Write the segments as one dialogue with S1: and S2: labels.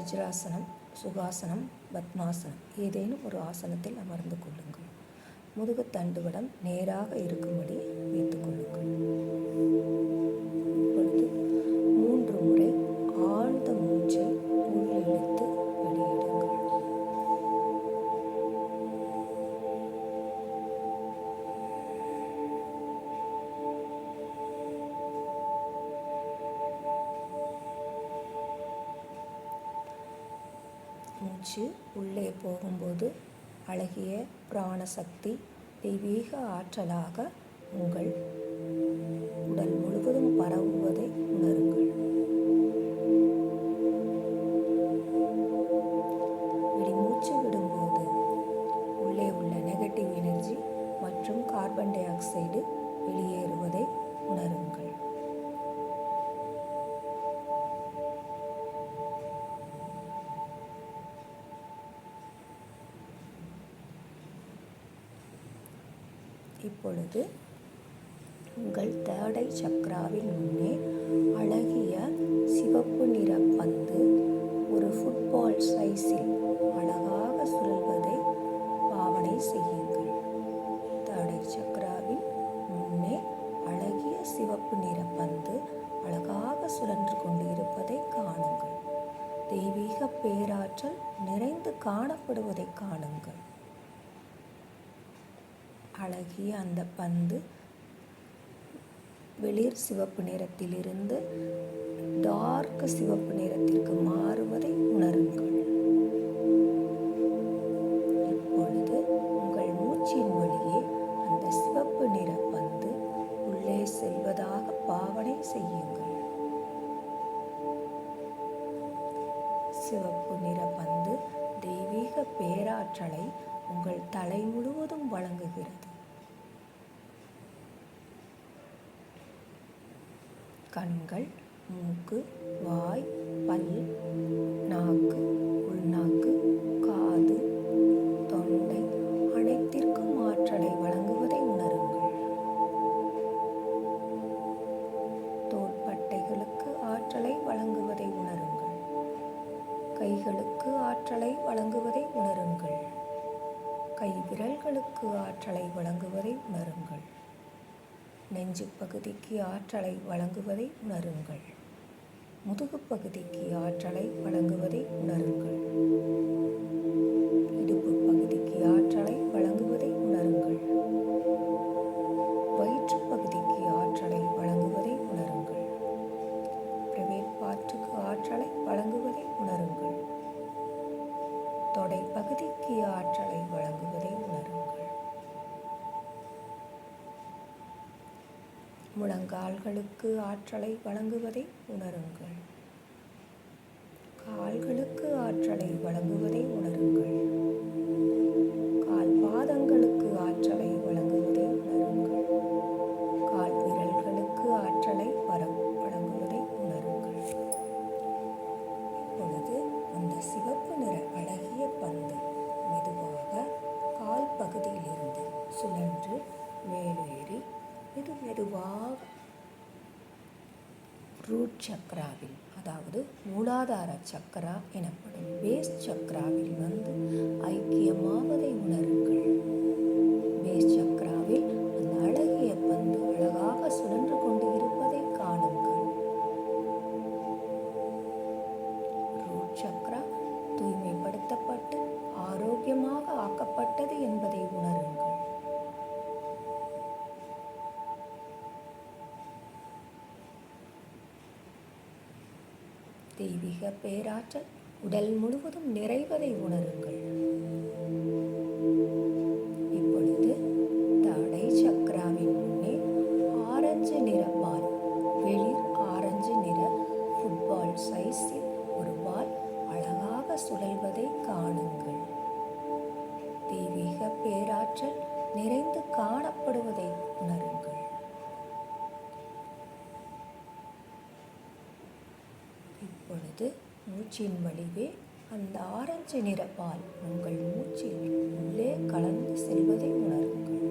S1: வஜ்ராசனம், சுகாசனம், பத்மாசனம் ஏதேனும் ஒரு ஆசனத்தில் அமர்ந்து கொள்ளுங்கள். முதுகு தண்டுவடம் நேராக இருக்கும்படி வைத்துக் கொள்ளுங்கள். இப்பொழுது 3 முறை ஆழ்ந்த மூச்சை உள்ளிழுத்து வெளியிடுங்கள். மூச்சு உள்ளே போகும்போது அழகிய பிராணசக்தி தெய்வீக ஆற்றலாக உங்கள் உடல் முழுவதும் பரவுவதை உணருங்கள். மூச்சு விடும்போது உள்ளே உள்ள நெகட்டிவ் எனர்ஜி மற்றும் கார்பன் டை ஆக்சைடு வெளியேறுவதை உணருங்கள். இப்பொழுது உங்கள் தேர்ட் ஐ சக்ராவின் முன்னே அழகிய சிவப்பு நிற பந்து ஒரு ஃபுட்பால் சைஸில் அழகாக சுழல்வதை பாவனை செய்யுங்கள். தேர்ட் ஐ சக்ராவின் முன்னே அழகிய சிவப்பு நிற பந்து அழகாக சுழன்று கொண்டு இருப்பதை காணுங்கள். தெய்வீக பேராற்றல் நிறைந்து காணப்படுவதை காணுங்கள். அழகிய அந்த பந்து வெளிர் சிவப்பு நிறத்திலிருந்து டார்க் சிவப்பு நிறத்திற்கு மாறுவதை உணருங்கள். இப்பொழுது உங்கள் மூச்சின் வழியே அந்த சிவப்பு நிற பந்து உள்ளே செல்வதாக பாவனை செய்யுங்கள். சிவப்பு நிற பந்து தெய்வீக பேராற்றலை உங்கள் தலை முழுவதும் வழங்குகிறது. கண்கள், மூக்கு, வாய், பல், நாக்கு, உள்நாக்கு, காது, தொண்டை அனைத்திற்கும் ஆற்றலை வழங்குவதை உணருங்கள். தோள்பட்டைகளுக்கு ஆற்றலை வழங்குவதை உணருங்கள். கைகளுக்கு ஆற்றலை வழங்குவதை உணருங்கள். கை விரல்களுக்கு ஆற்றலை வழங்குவதை உணருங்கள். நெஞ்சு பகுதிக்கு ஆற்றலை வழங்குவதை உணருங்கள். முதுகு பகுதிக்கு ஆற்றலை வழங்குவதை உணருங்கள். இடுப்பு பகுதிக்கு ஆற்றலை வழங்குவதை உணருங்கள். வயிற்று பகுதிக்கு ஆற்றலை வழங்குவதை உணருங்கள். பிரைவேட் பார்ட்டுக்கு ஆற்றலை வழங்குவதை உணருங்கள். தொடை பகுதிக்கு ஆற்றலை வழங்குவதை உணருங்கள். முழங்கால்களுக்கு ஆற்றலை வழங்குவதை உணருங்கள். கால்களுக்கு ஆற்றலை வழங்குவதை உணருங்கள். கால் பாதங்களுக்கு ஆற்றலை வழங்குவதை உணருங்கள். கால் விரல்களுக்கு ஆற்றலை வழங்குவதை உணருங்கள். இப்பொழுது அந்த சிவப்பு நிற அழகிய பந்து மெதுவாக கால் பகுதியிலிருந்து சுழன்று மேலேறி மெதுவாக ரூட் சக்ராவில், அதாவது மூலாதார சக்ரா எனப்படும் பேஸ் சக்ராவில் வந்து ஐக்கியமாவதை உணருங்கள். பேஸ் சக்ராவில் அந்த அழகிய பந்து அழகாக சுழன்று கொண்டு இருப்பதை காணுங்கள். ரூட் சக்ரா தூய்மைப்படுத்தப்பட்டு ஆரோக்கியமாக ஆக்கப்பட்டது என்பதை உணருங்கள். தெய்வீக பேராற்றல் உடல் முழுவதும் நிறைவதை உணருங்கள். இப்பொழுது தாடை சக்ராவின் முன்னே ஆரஞ்சு நிற பால், வெளிர் ஆரஞ்சு நிற ஃபுட்பால் சைஸில் ஒரு பால் அழகாக சுழல்வதை காணுங்கள். தெய்வீக பேராற்றல் நிறைந்து காணப்படுவதை உணருங்கள். இப்பொழுது மூச்சின் வழிவே அந்த ஆரஞ்சு நிற பால் உங்கள் மூச்சில் உள்ளே கலந்து செல்வதை உணருங்கள்.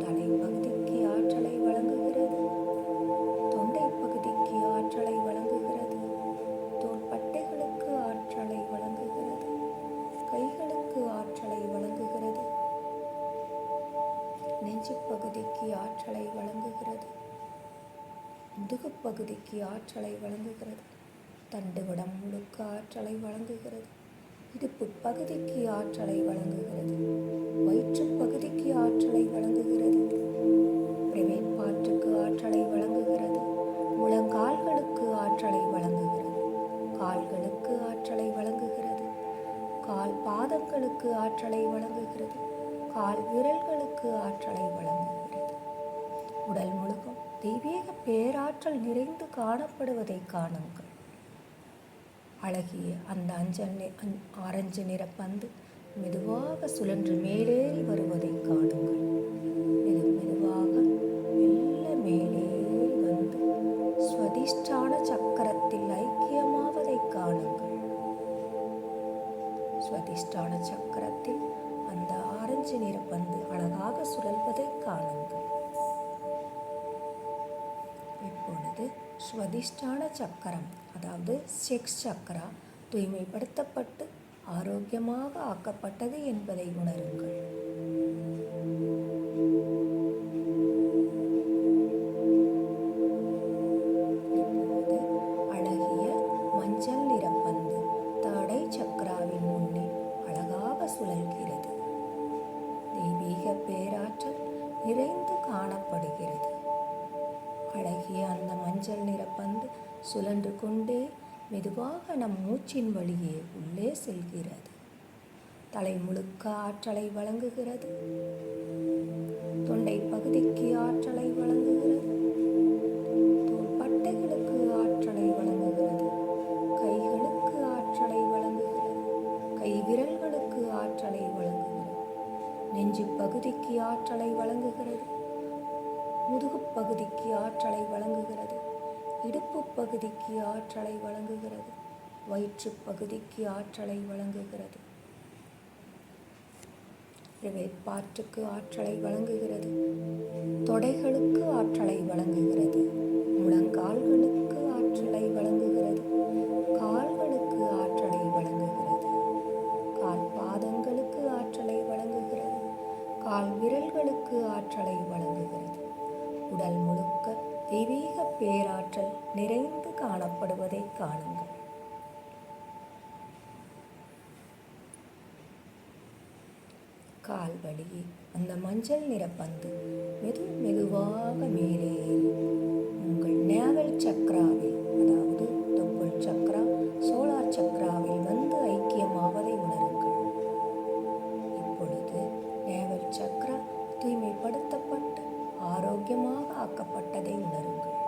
S1: தலைப்பகுதிக்கு ஆற்றலை வழங்குகிறது. தொண்டை பகுதிக்கு ஆற்றலை வழங்குகிறது. தோள்பட்டை நெஞ்சு பகுதிக்கு ஆற்றலை வழங்குகிறது. முதுகு பகுதிக்கு ஆற்றலை வழங்குகிறது. தண்டுவடம் முழுக்க ஆற்றலை வழங்குகிறது. இடுப்பு பகுதிக்கு ஆற்றலை வழங்குகிறது. வயிற்று பகுதிக்கு ஆற்றலை வழங்குகிறது. பிரைவேட் பார்ட்டுக்கு ஆற்றலை வழங்குகிறது. முழங்கால்களுக்கு ஆற்றலை வழங்குகிறது. கால்களுக்கு ஆற்றலை வழங்குகிறது. கால் பாதங்களுக்கு ஆற்றலை வழங்குகிறது. கால் விரல்களுக்கு ஆற்றலை வழங்குகிறது. உடல் முழுக்கும் தெய்வீக பேராற்றல் நிறைந்து காணப்படுவதை காணுங்கள். அழகிய அந்த ஆரஞ்சு நிற பந்து மெதுவாக சுழன்று மேலேறி வருவதை காணுங்கள். மெதுவாக மெல்ல மேலேறி வந்து ஸ்வதிஷ்டான சக்கரத்தில் ஐக்கியமாவதை காணுங்கள். ஸ்வதிஷ்டான சக்கரத்தில் அந்த ஆரஞ்சு நிற பந்து அழகாக சுழல்வதை காணுங்கள். இப்பொழுது ஸ்வதிஷ்டான சக்கரம், அதாவது செக்ஸ் சக்கரா தூய்மைப்படுத்தப்பட்டு ஆரோக்கியமாக ஆக்கப்பட்டது என்பதை உணருங்கள். இப்போது அழகிய மஞ்சள் நிற பந்து தாடை சக்கராவின் முன்னே அழகாக சுழல்கிறது. தெய்வீக பேராற்றல் நிறைந்து காணப்படுகிறது. அழகிய அந்த மஞ்சள் நிற பந்து சுழன்று கொண்டே மெதுவாக நம் மூச்சின் வழியே உள்ளே செல்கிறது. தலை முழுக்க ஆற்றலை வழங்குகிறது. தொண்டை பகுதிக்கு ஆற்றலை வழங்குகிறது. தோள்பட்டைகளுக்கு ஆற்றலை வழங்குகிறது. கைகளுக்கு ஆற்றலை வழங்குகிறது. கை விரல்களுக்கு ஆற்றலை வழங்குகிறது. நெஞ்சு பகுதிக்கு ஆற்றலை வழங்குகிறது. முதுகு பகுதிக்கு ஆற்றலை வழங்குகிறது. இடுப்பு பகுதிக்கு ஆற்றலை வழங்குகிறது. வயிற்று பகுதிக்கு ஆற்றலை வழங்குகிறது. பிரைவேட் பார்ட்டுக்கு ஆற்றலை வழங்குகிறது. தொடைகளுக்கு ஆற்றலை வழங்குகிறது. முழங்கால்களுக்கு ஆற்றலை வழங்குகிறது. கால்களுக்கு ஆற்றலை வழங்குகிறது. கால் பாதங்களுக்கு ஆற்றலை வழங்குகிறது. கால் விரல்களுக்கு ஆற்றலை வழங்குகிறது. உடல் முழுக்க தெய்வீக பேராற்றல் நிறைந்து காணப்படுவதை காணுங்கள். கால் வழியே அந்த மஞ்சள் நிற பந்து மெதுவாக மேலேறி உங்கள் நேவல் சக்கராவில், அதாவது தொப்புள் சக்கரா, சோலார் சக்கராவில் வந்து ஐக்கியமாவதை உணருங்கள். இப்பொழுது நேவல் சக்கரா தூய்மைப்படுத்தப்பட்டு ஆரோக்கியமாக ஆக்கப்பட்டதை உணருங்கள்.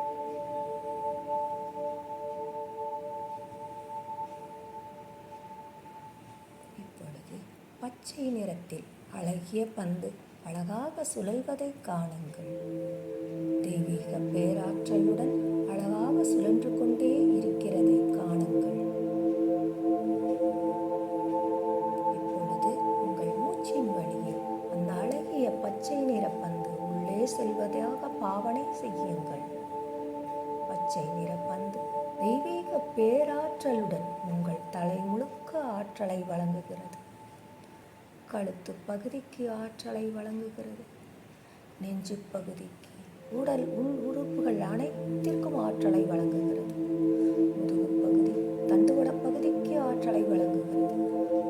S1: இப்பொழுது பச்சை நிறத்தில் அழகிய பந்து அழகாக சுழல்வதை காணுங்கள். தெய்வீக பேராற்றலுடன் அழகாக சுழன்று கொண்டே இருக்கிறதை காணுங்கள். இப்பொழுது உங்கள் மூச்சின் வழியில் அந்த அழகிய பச்சை நிற பந்து உள்ளே செல்வதாக பாவனை செய்யுங்கள். பச்சை நிற பந்து தெய்வீக பேராற்றலுடன் உங்கள் தலை முழுக்க ஆற்றலை வழங்குகிறது. கழுத்து பகுதிக்கு ஆற்றலை வழங்குகிறது. நெஞ்சு பகுதிக்கு, உடல் உள் உறுப்புகள் அனைத்திற்கும் ஆற்றலை வழங்குகிறது. முதுகு பகுதி, தண்டுவட பகுதிக்கு ஆற்றலை வழங்குகிறது.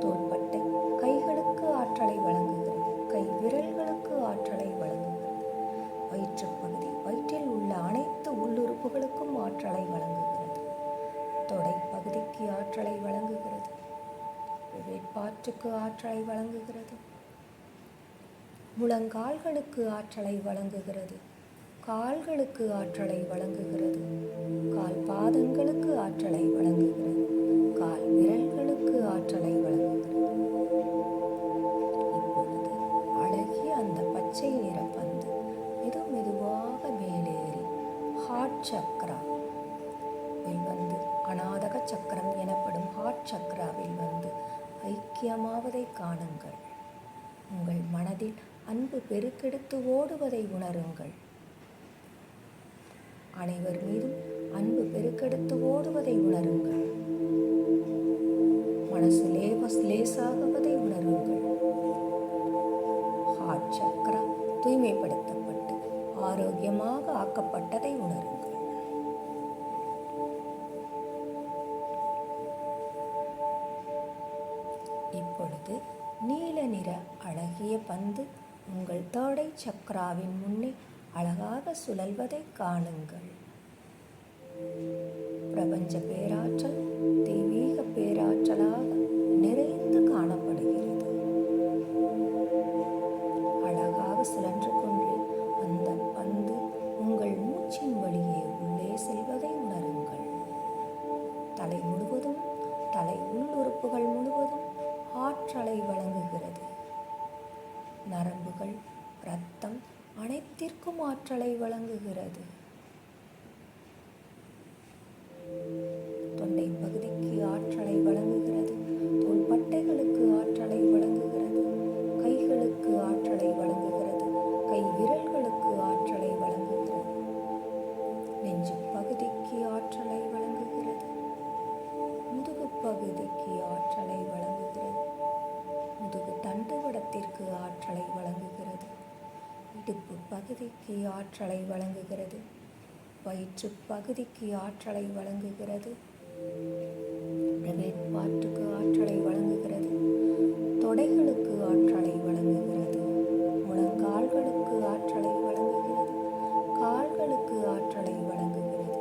S1: தோள்பட்டை, கைகளுக்கு ஆற்றலை வழங்குகிறது. கை விரல்களுக்கு ஆற்றலை வழங்குகிறது. வயிற்று பகுதி, வயிற்றில் உள்ள அனைத்து உள்ளுறுப்புகளுக்கும் ஆற்றலை வழங்குகிறது. தொடை பகுதிக்கு ஆற்றலை வழங்குகிறது. பாட்டுக்கு ஆற்றலை வழங்குகிறது. முழங்கால்களுக்கு ஆற்றலை வழங்குகிறது. கால்களுக்கு ஆற்றலை வழங்குகிறது. கால் பாதங்களுக்கு ஆற்றலை வழங்குகிறது. கால் விரல்களுக்கு ஆற்றலை வழங்குகிறது. இப்பொழுது அழகிய அந்த பச்சை நிற பந்து மெதுவாக மேலேறி ஹார்ட் சக்கரா வந்து, அநாதக சக்கரம் எனப்படும் ஹார்ட் சக்கராவில் வந்து ஐக்கியமாவதை காணுங்கள். உங்கள் மனதில் அன்பு பெருக்கெடுத்து ஓடுவதை உணருங்கள். அனைவர் மீதும் அன்பு பெருக்கெடுத்து ஓடுவதை உணருங்கள். மனசு லேசாகுவதை உணருங்கள். ஹார்ட் சக்கரா தூய்மைப்படுத்தப்பட்டு ஆரோக்கியமாக ஆக்கப்பட்டதை உணருங்கள். இப்பொழுது நீல நிற அழகிய பந்து உங்கள் தோடை சக்கராவின் முன்னே அழகாக சுழல்வதை காணுங்கள். பிரபஞ்ச பேராற்றல் தெய்வீக பேராற்றலாக நிறைந்து காணப்படுகிறது. அழகாக சுழன்று கொண்டே அந்த பந்து உங்கள் மூச்சின் வழியே உள்ளே செல்வதை உணருங்கள். தலை முழுவதும், தலை உள்ளுறுப்புகள் முழுவதும் ஆற்றலை வழங்குகிறது. நரம்புகள், இரத்தம் அனைத்திற்கும் ஆற்றலை வழங்குகிறது. தொண்டை பகுதிக்கு ஆற்றலை வழங்குகிறது. தோள்பட்டைகளுக்கு ஆற்றலை வழங்குகிறது. கைகளுக்கு ஆற்றலை வழங்குகிறது. கை விரல்களுக்கு ஆற்றலை வழங்குகிறது. நெஞ்சு பகுதிக்கு ஆற்றலை வழங்குகிறது. முதுகு பகுதிக்கு ஆற்றலை வழங்குகிறது. முதுகு தண்டுவடத்திற்கு ஆற்றலை வழங்குகிறது. இடுப்பு பகுதிக்கு ஆற்றலை வழங்குகிறது. வயிற்று பகுதிக்கு ஆற்றலை வழங்குகிறது. பிரைவேட் பார்ட்டுக்கு ஆற்றலை வழங்குகிறது. தொடைகளுக்கு ஆற்றலை வழங்குகிறது. முழங்கால்களுக்கு ஆற்றலை வழங்குகிறது. கால்களுக்கு ஆற்றலை வழங்குகிறது.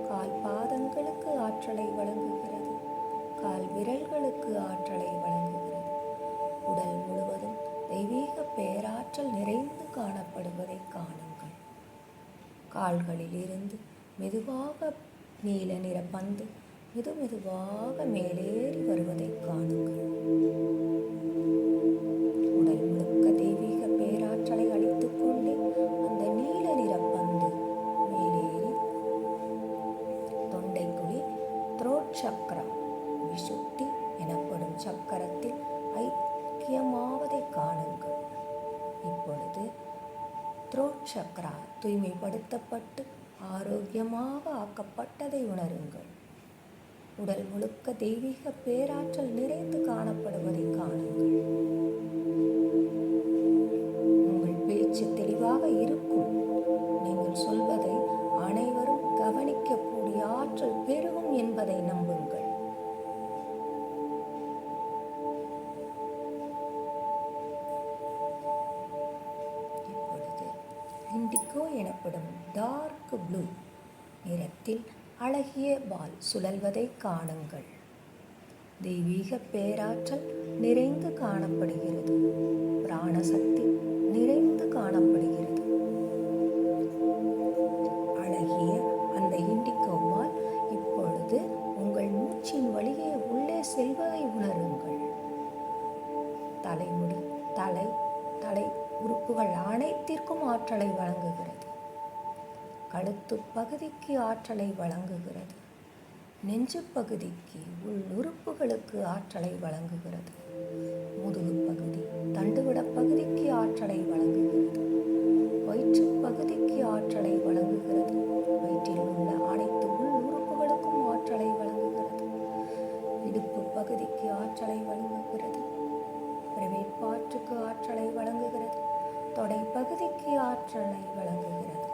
S1: கால் பாதங்களுக்கு ஆற்றலை வழங்குகிறது. கால் விரல்களுக்கு ஆற்றலை வழங்குகிறது. உடல் முழுவதும் தெய்வீக பேராற்றல் நிறைந்து காணப்படுவதை காணுங்கள். கால்களில் இருந்து மெதுவாக நீல நிற பந்து மெதுவாக மேலேறி வருவதை காணுங்கள். உடல் முழுக்க தெய்வீக பேராற்றலை அளித்துக் கொண்டே அந்த நீல நிற பந்து மேலேறி தொண்டைக்குழி த்ரோட் சக்கரா விசுத்தி எனப்படும் சக்கரத்தில் ஐக்கியமாவதை காணுங்கள். இப்பொழுது த்ரோட் சக்கரா தூய்மைப்படுத்தப்பட்டு ஆரோக்கியமாக ஆக்கப்பட்டதை உணருங்கள். உடல் முழுக்க தெய்வீக பேராற்றல் நிறைந்து காணப்படுவதை காணுங்கள். உங்கள் பேச்சு தெளிவாக இருக்கும். நீங்கள் சொல்வதை அனைவரும் கவனிக்கக்கூடிய ஆற்றல் பெருகும் என்பதை நம்புங்கள். இண்டிகோ எனப்படும் டார்க் ப்ளூ நிறத்தில் அழகிய பால் சுழல்வதை காணுங்கள். தெய்வீக பேராற்றல் நிறைந்து காணப்படுகிறது. பிராணசக்தி நிறைந்து காணப்படுகிறது. அழகிய அந்த இண்டிகோ பால் இப்பொழுது உங்கள் மூச்சின் வழியே உள்ளே செல்வதை உணருங்கள். தலைமுடி, தலை உறுப்புகள் அனைத்திற்கும் ஆற்றலை வழங்குகிறது. கழுத்து பகுதிக்கு ஆற்றலை வழங்குகிறது. நெஞ்சு பகுதிக்கு உள்ளுறுப்புகளுக்கு ஆற்றலை வழங்குகிறது. முதுகு பகுதி, தண்டுவட பகுதிக்கு ஆற்றலை வழங்குகிறது. வயிற்று பகுதிக்கு ஆற்றலை வழங்குகிறது. வயிற்றில் உள்ள அனைத்து உள்ளுறுப்புகளுக்கும் ஆற்றலை வழங்குகிறது. இடுப்பு பகுதிக்கு ஆற்றலை வழங்குகிறது. பிரைவேட் பார்ட்டுக்கு ஆற்றலை வழங்குகிறது. தொடை பகுதிக்கு ஆற்றலை வழங்குகிறது.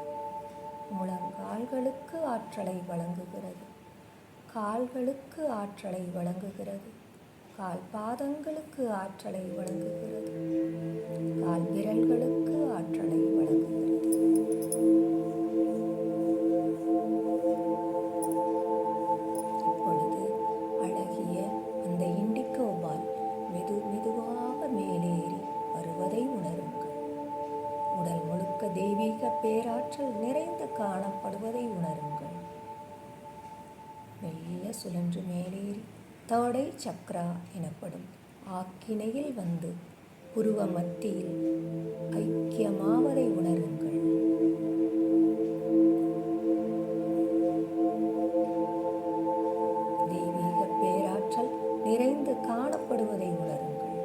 S1: முழங்கால்களுக்கு ஆற்றலை வழங்குகிறது. கால்களுக்கு ஆற்றலை வழங்குகிறது. கால் பாதங்களுக்கு ஆற்றலை வழங்குகிறது. கால் விரல்களுக்கு ஆற்றலை வழங்குகிறது. இப்பொழுது அழகிய அந்த இண்டிகோ பால் மெதுவாக மேலேறி வருவதை உணருங்கள். உடல் முழுக்க தெய்வீக பேராற்றல் நிறைந்து காணப்படுவதை உணருங்கள். மெல்ல சுழன்று மேலேறி தோடை சக்ரா எனப்படும் ஆக்கினையில் வந்து புருவ மத்தியில் ஐக்கியமாவதை உணருங்கள். தெய்வீக பேராற்றல் நிறைந்து காணப்படுவதை உணருங்கள்.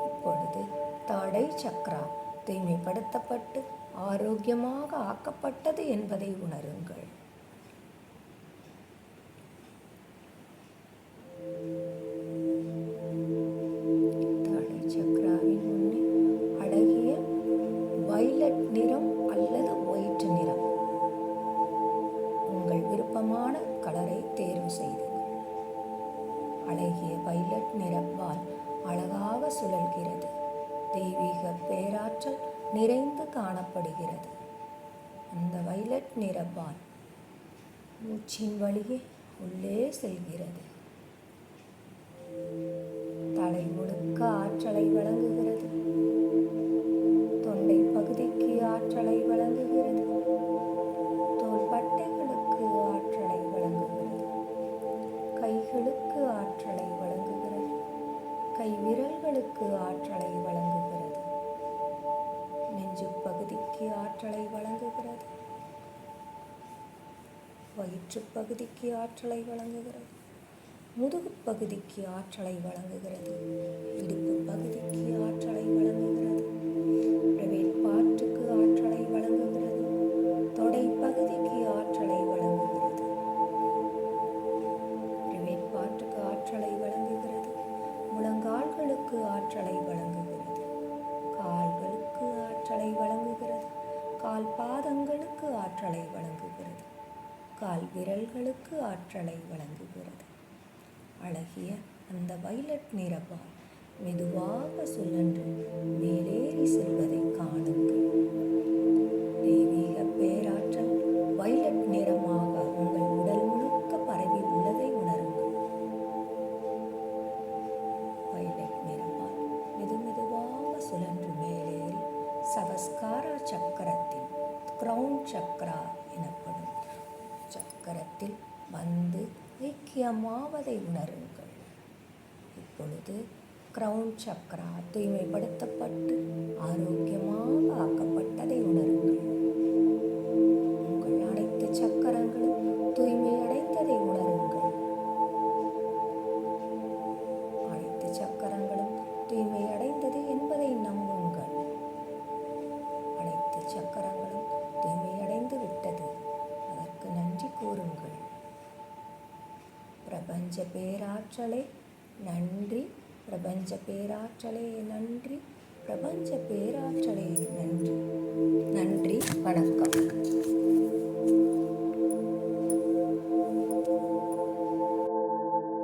S1: இப்பொழுது தோடை சக்ரா தூய்மைப்படுத்தப்பட்டு ஆரோக்கியமாக ஆக்கப்பட்டது என்பதை உணருங்கள். அழகிய வைலட் நிறப்பால் அழகாக சுழல்கிறது. தெய்வீக பேராற்றல் நிறைந்து காணப்படுகிறது. அந்த வைலட் நிறப்பால் மூச்சின் வழியே உள்ளே செல்கிறது. தலை முழுக்க ஆற்றலை வழங்குகிறது. தொண்டை பகுதிக்கு ஆற்றலை வழங்குகிறது. தோள்பட்டைகளுக்கு ஆற்றலை வழங்குகிறது. கைகளுக்கு ஆற்றலை வழங்குகிறது. கை விரல்களுக்கு ஆற்றலை வழங்குகிறது. நெஞ்சு பகுதிக்கு ஆற்றலை வழங்குகிறது. வயிற்று பகுதிக்கு ஆற்றலை வழங்குகிறது. முதுகு பகுதிக்கு ஆற்றலை வழங்குகிறது. இடுப்பு பகுதிக்கு ஆற்றலை வழங்குகிறது. பிரைவேட் பார்ட்டுக்கு ஆற்றலை வழங்குகிறது. தொடை பகுதிக்கு ஆற்றலை வழங்குகிறது. பிரைவேட் பார்ட்டுக்கு ஆற்றலை வழங்குகிறது. முழங்கால்களுக்கு ஆற்றலை வழங்குகிறது. கால்களுக்கு ஆற்றலை வழங்குகிறது. கால் பாதங்களுக்கு ஆற்றலை வழங்குகிறது. கால் விரல்களுக்கு ஆற்றலை வழங்குகிறது. அழகிய அந்த வைலட் நிறப்பால் மெதுவாக சுழன்று மேலேறி செல்வதை காணுங்கள். தெய்வீக பேராற்றல் வைலட் நிறமாக உங்கள் உடல் முழுக்க பரவி உள்ளதை உணருங்கள். வைலட் நிறப்பால் மெதுமெதுவாக சுழன்று மேலேறி சகஸ்காரா சக்கரத்தில் கிரவுன் சக்கரா எனப்படும் சக்கரத்தில் வந்து ஐக்கியமாவதை உணருங்கள். இப்பொழுது கிரவுன் சக்கரா தூய்மைப்படுத்தப்பட்டு ஆரோக்கியமாக ஆக்கப்பட்டதை உணருங்கள். உங்கள் அனைத்து சக்கரங்களும் தூய்மையடைந்ததை உணருங்கள். அனைத்து சக்கரங்களும் தூய்மையடைந்தது என்பதை நம்புங்கள். அனைத்து சக்கரங்களும் தூய்மையடைந்து விட்டது. அதற்கு நன்றி கூறுங்கள். பிரபஞ்ச பேராற்றலே நன்றி. பிரபஞ்ச பேராற்றலே நன்றி. பிரபஞ்ச பேராற்றலே நன்றி. நன்றி. வணக்கம்.